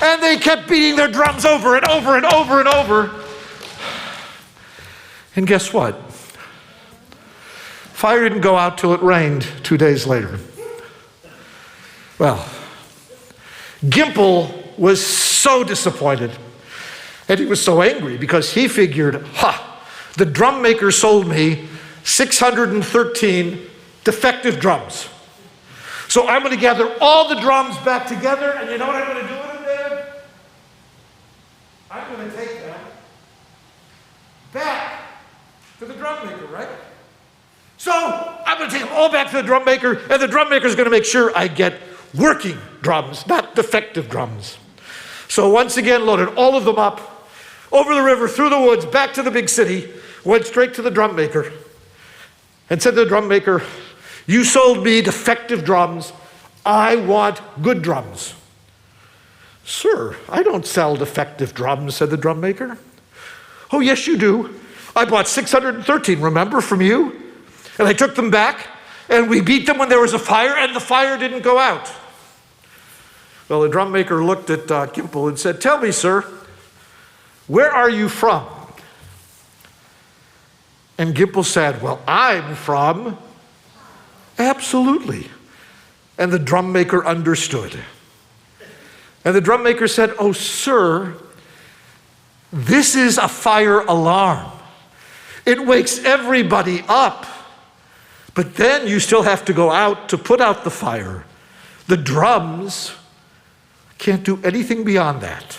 And they kept beating their drums over and over and over and over. And guess what? Fire didn't go out till it rained 2 days later. Well, Gimple was so disappointed, and he was so angry because he figured, the drum maker sold me 613 defective drums. So I'm going to gather all the drums back together, and you know what I'm going to do with them, Dad? I'm going to take them back to the drum maker, right? So I'm going to take them all back to the drum maker, and the drum maker is going to make sure I get working drums, not defective drums. So once again, loaded all of them up, over the river, through the woods, back to the big city, went straight to the drum maker, and said to the drum maker, "You sold me defective drums. I want good drums." "Sir, I don't sell defective drums," said the drum maker. "Oh, yes, you do. I bought 613, remember, from you? And I took them back, and we beat them when there was a fire, and the fire didn't go out." Well, the drum maker looked at Gimple and said, "Tell me, sir, where are you from?" And Gimple said, "Well, I'm from," absolutely, And the drum maker understood. And the drum maker said, "Oh, sir, this is a fire alarm. It wakes everybody up. But then you still have to go out to put out the fire. The drums can't do anything beyond that."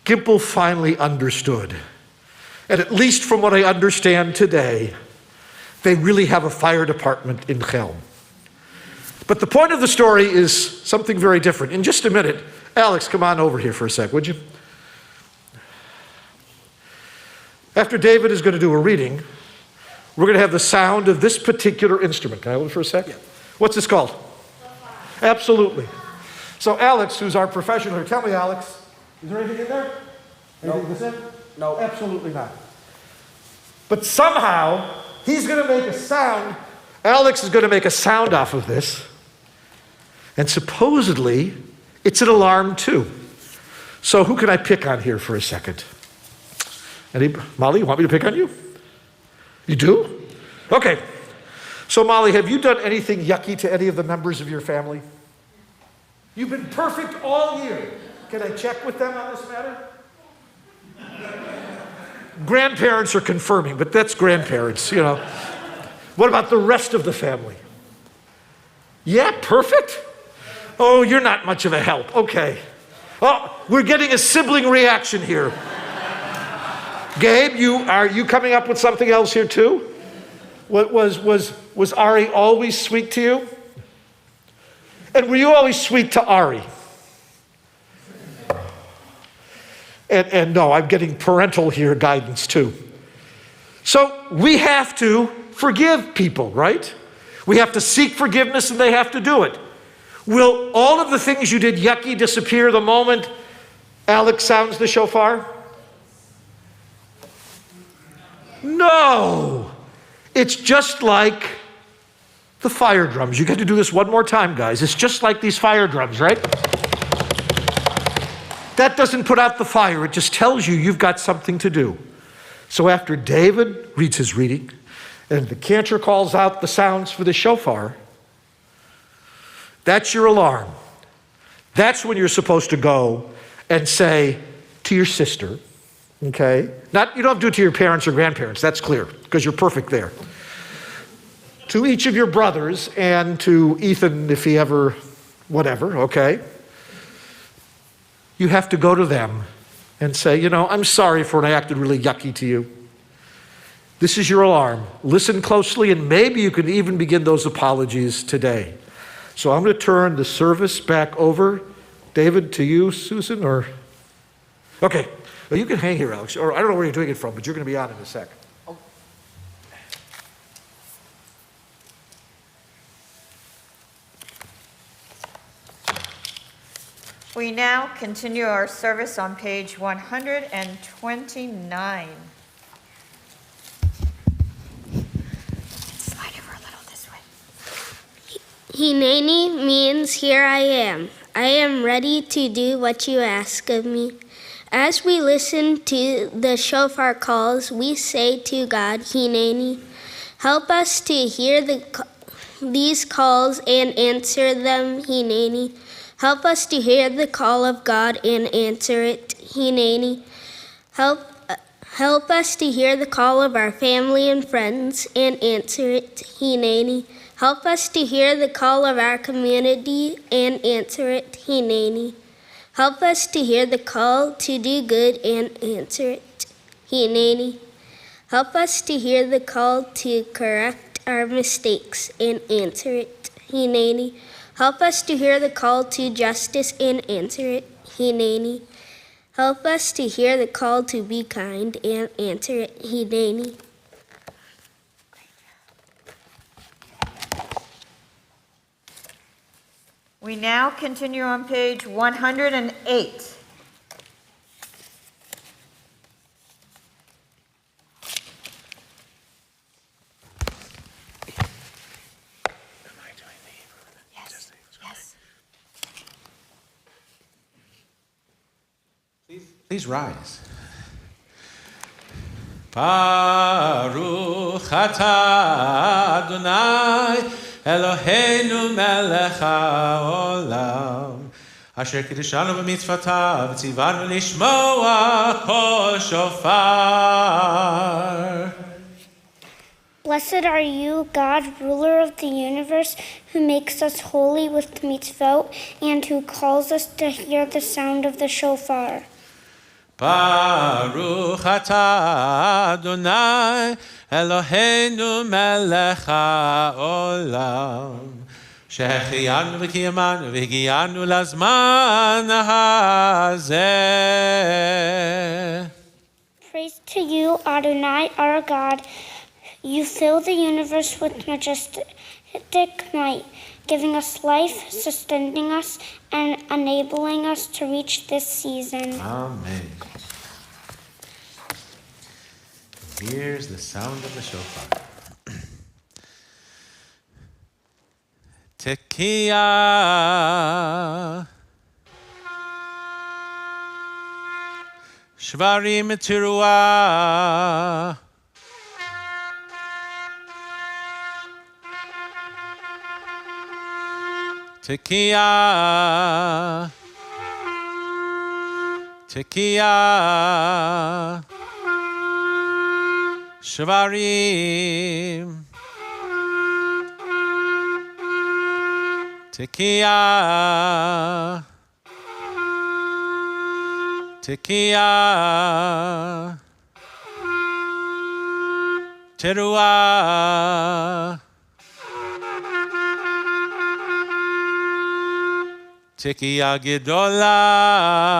Gimple finally understood. And at least from what I understand today, they really have a fire department in Chelm. But the point of the story is something very different. In just a minute, Alex, come on over here for a sec, would you? After David is going to do a reading, we're going to have the sound of this particular instrument. Can I hold it for a sec? Yeah. What's this called? Absolutely. So Alex, who's our professional here, tell me, Alex, is there anything in there? Anything this in? No. Absolutely not. But somehow, he's going to make a sound. Alex is going to make a sound off of this. And supposedly, it's an alarm too. So who can I pick on here for a second? Molly, you want me to pick on you? You do? Okay. So Molly, have you done anything yucky to any of the members of your family? You've been perfect all year. Can I check with them on this matter? Grandparents are confirming, but that's grandparents, you know. What about the rest of the family? Yeah, perfect? Oh, you're not much of a help. Okay. Oh, we're getting a sibling reaction here. Gabe, are you coming up with something else here too? Was Ari always sweet to you? And were you always sweet to Ari? And no, I'm getting parental here guidance too. So we have to forgive people, right? We have to seek forgiveness and they have to do it. Will all of the things you did yucky disappear the moment Alex sounds the shofar? No. It's just like the fire drums. You got to do this one more time, guys. It's just like these fire drums, right? That doesn't put out the fire. It just tells you you've got something to do. So after David reads his reading and the cantor calls out the sounds for the shofar, that's your alarm. That's when you're supposed to go and say to your sister, okay? You don't have to do it to your parents or grandparents. That's clear because you're perfect there. To each of your brothers and to Ethan if he ever, whatever, okay? You have to go to them and say, I'm sorry for when I acted really yucky to you. This is your alarm. Listen closely and maybe you can even begin those apologies today. So I'm going to turn the service back over, David, to you, Susan, or? Okay, well, you can hang here, Alex, or I don't know where you're doing it from, but you're going to be on in a sec. We now continue our service on page 129. Slide over a little this way. Hineni means here I am. I am ready to do what you ask of me. As we listen to the shofar calls, we say to God, Hineni, help us to hear these calls and answer them, Hineni. Help us to hear the call of God and answer it, Hineni. Help us to hear the call of our family and friends and answer it, Hineni. Help us to hear the call of our community and answer it, Hineni. Help us to hear the call to do good and answer it, Hineni. Help us to hear the call to correct our mistakes and answer it, Hineni. Help us to hear the call to justice and answer it, Hineni. Help us to hear the call to be kind and answer it, Hineni. We now continue on page 108. Please rise. Baruch atah Adonai Eloheinu melech haolam. Asher kiddushanu b'mitzvotav, tzivanu lishmoa kol shofar. Blessed are you, God, ruler of the universe, who makes us holy with mitzvot and who calls us to hear the sound of the shofar. Baruch atah Adonai Eloheinu melech haolam שהחיינו וקיימנו והגיענו לזמן הזה. Praise to you, Adonai, our God. You fill the universe with majestic might, giving us life, sustaining us, and enabling us to reach this season. Amen. Here's the sound of the shofar. Tekiah. Shvarim teruah. Tekiah. Tekiah. Shvarim. Tekiah. Tekiah. Teruah. Tekiah gedolah.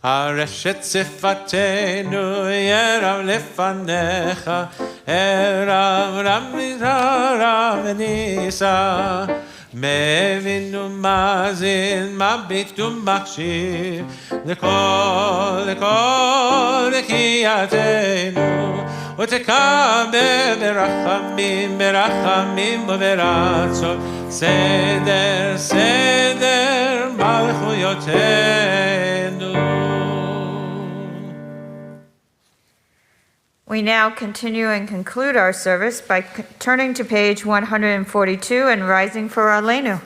הרשת שפתנו ירב לפניך, הרב רב וניסה, מבין ומאזין, מביט ומקשיב, לכל בקייתנו, ותקבל ברחמים וברצון, סדר מלכויותינו. We now continue and conclude our service by turning to page 142 and rising for Aleinu.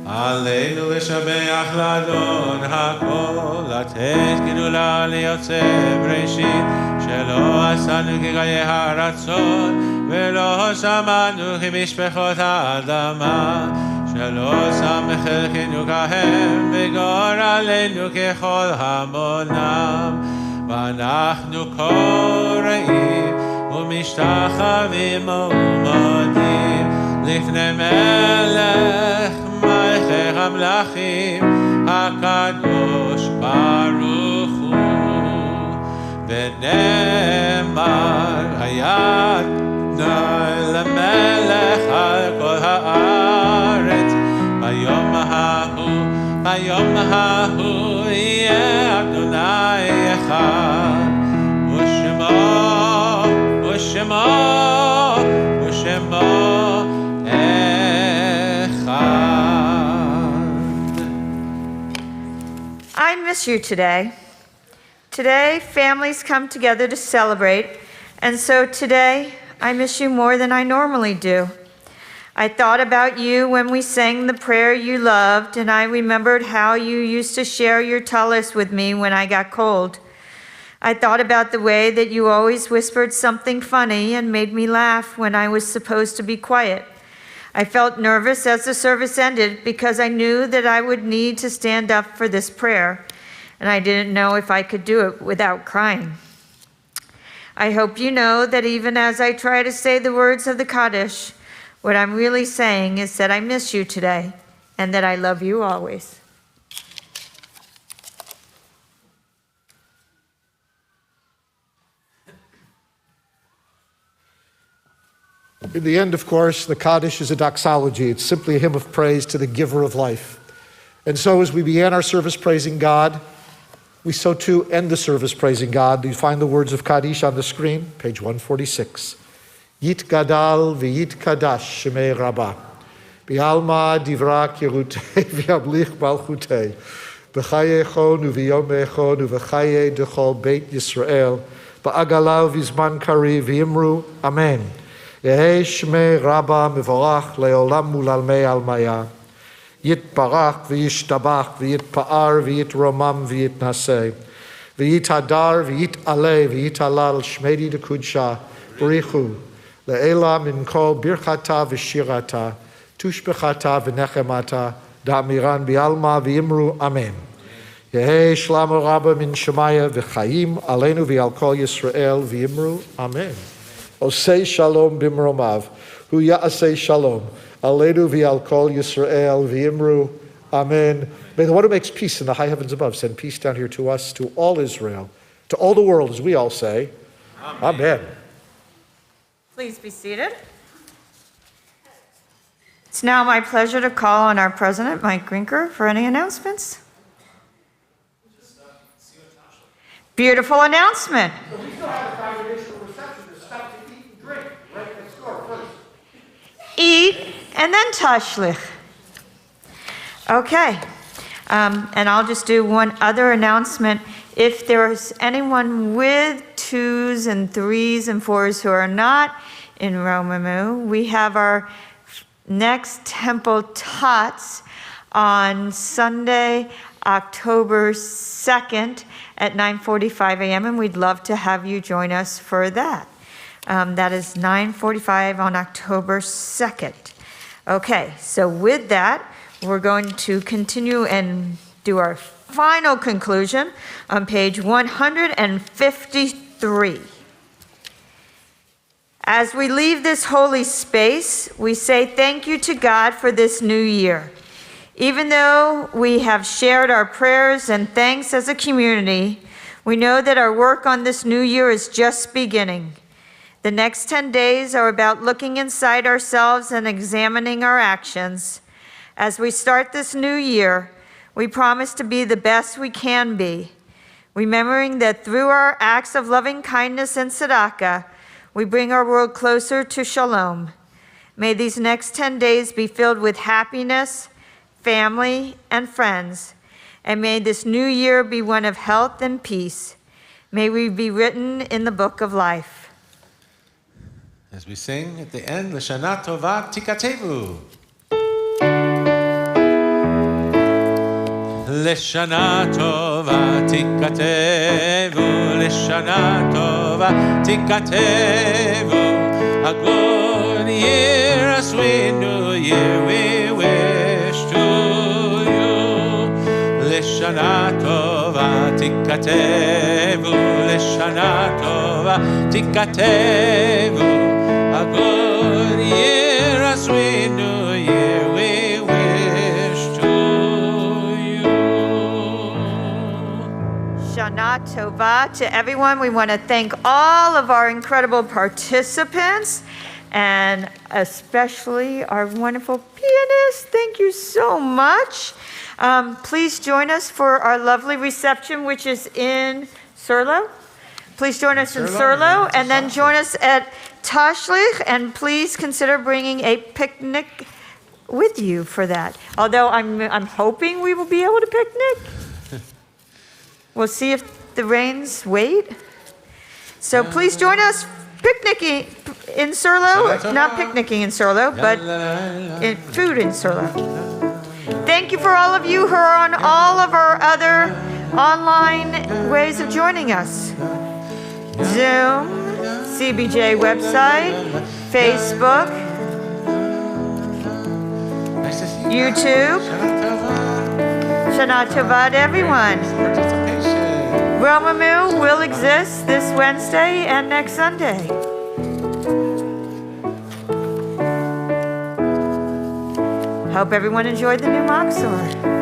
עלינו לשבח לאדון הכל, לתת גדולה ליוצא בראשית, שלא עשנו כגיא הרצון, ולא שמענו כמשפחות האדמה, שלא שם חלקנו כהם, וגורלנו ככל המונם, ואנחנו קוראים ומשתחווים ומודים לפני מלך מלכי המלכים הקדוש ברוך הוא. ונאמר היד נא למלך על כל הארץ, ביום ההוא יהיה אדוני אחד, ושמו I miss you today. Today, families come together to celebrate, and so today, I miss you more than I normally do. I thought about you when we sang the prayer you loved, and I remembered how you used to share your talis with me when I got cold. I thought about the way that you always whispered something funny and made me laugh when I was supposed to be quiet. I felt nervous as the service ended because I knew that I would need to stand up for this prayer, and I didn't know if I could do it without crying. I hope you know that even as I try to say the words of the Kaddish, what I'm really saying is that I miss you today and that I love you always. In the end, of course, the Kaddish is a doxology. It's simply a hymn of praise to the giver of life. And so as we began our service praising God, We so too end the service praising God. You find the words of Kaddish on the screen, page 146. Yit gadal v'yit kadash shemei rabbah. Bi'alma divra kirutei v'yablich malchutei. V'chayechon u'v'yomechon u'v'chaye dechol beit Yisrael. Ba'agala v'zman kari v'yimru. Amen. Yehei shmei rabbah mevorach le'olam u'lalmei almaya. Yitbarach v'yishtabach v'yitpa'ar v'yitromam v'yitnaseh. V'yitadar v'yitaleh v'yitalal shmedi dekudsha. Barichu. Le'ela min kol birchata v'shirata. Tushbechata v'nechemata. Da'amiran bi'alma v'yimru. Amen. Yehei shlama rabba min shemaya v'chaim aleinu v'al kol Yisrael v'yimru. Amen. Osei shalom bimromav. Hu ya'asei shalom. Aleinu v'al kol Yisrael v'yimru. Amen. May the one who makes peace in the high heavens above send peace down here to us, to all Israel, to all the world, as we all say. Amen. Amen. Please be seated. It's now my pleasure to call on our president, Mike Grinker, for any announcements. Beautiful announcement. We still have a congregational reception. There's stuff to eat and drink right next door, please. Eat and then tashlich. Okay. And I'll just do one other announcement. If there's anyone with 2s and 3s and 4s who are not in Romamu, we have our next temple tots on Sunday, October 2nd at 9:45 a.m. and we'd love to have you join us for that. That is 9:45 on October 2nd. Okay, so with that, we're going to continue and do our final conclusion on page 153. As we leave this holy space, we say thank you to God for this new year. Even though we have shared our prayers and thanks as a community, we know that our work on this new year is just beginning. The next 10 days are about looking inside ourselves and examining our actions. As we start this new year, we promise to be the best we can be, remembering that through our acts of loving kindness and tzedakah, we bring our world closer to shalom. May these next 10 days be filled with happiness, family, and friends. And may this new year be one of health and peace. May we be written in the book of life. As we sing at the end, L'shana tova tikatevu. L'shana tova tikatevu, L'shana tova tikatevu. A good year, a sweet new year we wish to you. L'shana tova tikatevu, L'shana tova tikatevu. A good year, a sweet new year we wish to you. Shana Tova to everyone. We want to thank all of our incredible participants and especially our wonderful pianist. Thank you so much. Please join us for our lovely reception, which is in Surlo. Please join us in Surlo and then join us at Tashlich, and please consider bringing a picnic with you for that. Although I'm hoping we will be able to picnic. We'll see if the rains wait. So please join us picnicking in Surlo, not picnicking in Surlo, but in food in Surlo. Thank you for all of you who are on all of our other online ways of joining us. Zoom, CBJ website, Facebook, YouTube. Shana Tova to everyone. Romamu will exist this Wednesday and next Sunday. Hope everyone enjoyed the new Moksor.